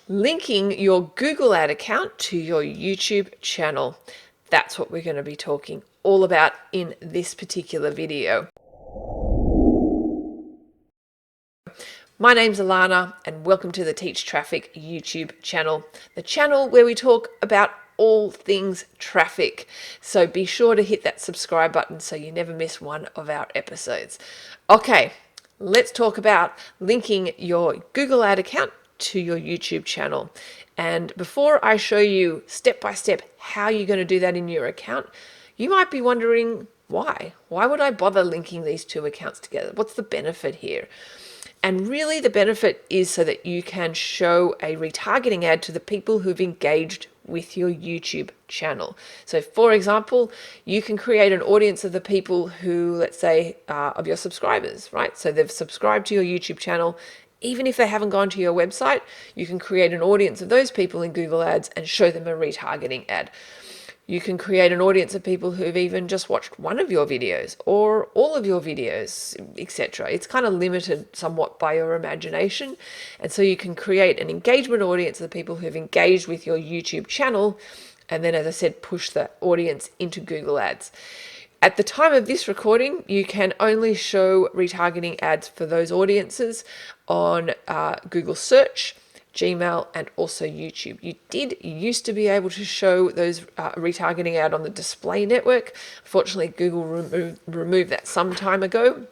linking your Google ad account to your YouTube channel. That's what we're going to be talking all about in this particular video. My name's Alana and welcome to the Teach Traffic YouTube channel, the channel where we talk about all things traffic. So be sure to hit that subscribe button so you never miss one of our episodes. Okay, let's talk about linking your Google ad account to your YouTube channel. And before I show you step by step how you're going to do that in your account, you might be wondering why? Why would I bother linking these two accounts together? What's the benefit here? And really the benefit is so that you can show a retargeting ad to the people who've engaged with your YouTube channel. So for example, you can create an audience of the people who, let's say, are of your subscribers, right? So they've subscribed to your YouTube channel. Even if they haven't gone to your website, you can create an audience of those people in Google Ads and show them a retargeting ad. You can create an audience of people who've even just watched one of your videos or all of your videos, etc. It's kind of limited somewhat by your imagination. And so you can create an engagement audience of the people who've engaged with your YouTube channel. And then, as I said, push that audience into Google Ads. At the time of this recording, you can only show retargeting ads for those audiences on Google Search, Gmail, and also YouTube. You used to be able to show those retargeting ad on the display network. Unfortunately, Google removed that some time ago.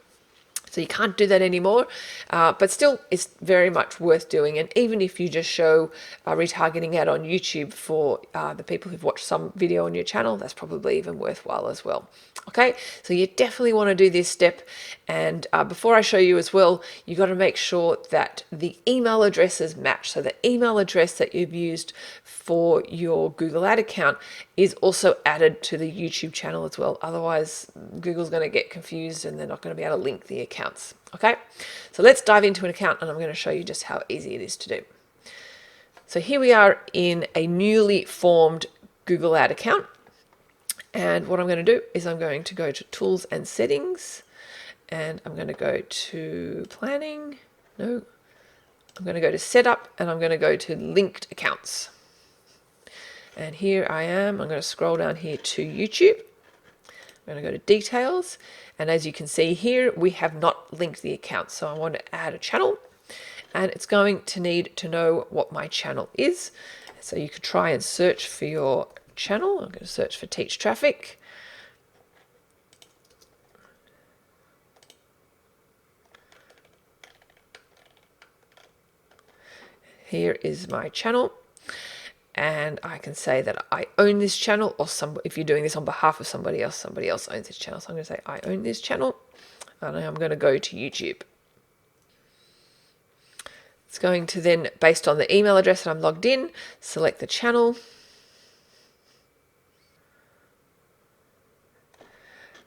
So you can't do that anymore, but still it's very much worth doing. And even if you just show a retargeting ad on YouTube for the people who've watched some video on your channel, that's probably even worthwhile as well. Okay, so you definitely want to do this step. And before I show you as well, you've got to make sure that the email addresses match. So the email address that you've used for your Google ad account is also added to the YouTube channel as well. Otherwise, Google's going to get confused and they're not going to be able to link the accounts. Okay, so let's dive into an account and I'm going to show you just how easy it is to do. So here we are in a newly formed Google ad account. And what I'm going to do is I'm going to go to Tools and Settings, and I'm going to go to Planning. No, I'm going to go to Setup, and I'm going to go to Linked Accounts. And here I am. I'm going to scroll down here to YouTube. I'm going to go to Details, and as you can see here, we have not linked the account. So I want to add a channel, and it's going to need to know what my channel is. So you could try and search for your channel. I'm going to search for Teach Traffic. Here is my channel, and I can say that I own this channel, or if you're doing this on behalf of somebody else owns this channel. So I'm going to say I own this channel, and I'm going to go to YouTube. It's going to then, based on the email address that I'm logged in, select the channel.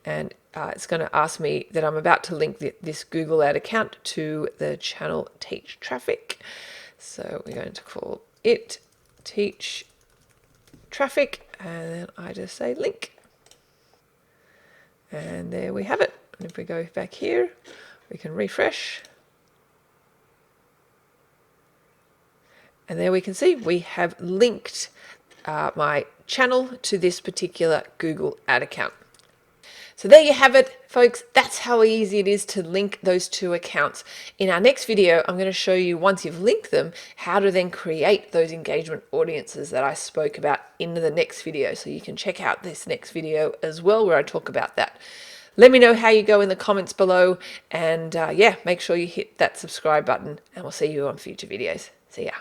And it's going to ask me that I'm about to link this Google ad account to the channel Teach Traffic. So we're going to call it Teach Traffic, and then I just say link. And there we have it. And if we go back here, we can refresh. And there we can see we have linked my channel to this particular Google ad account. So there you have it, folks. That's how easy it is to link those two accounts. In our next video, I'm going to show you, once you've linked them, how to then create those engagement audiences that I spoke about in the next video. So you can check out this next video as well, where I talk about that. Let me know how you go in the comments below. And yeah, make sure you hit that subscribe button, and we'll see you on future videos. See ya.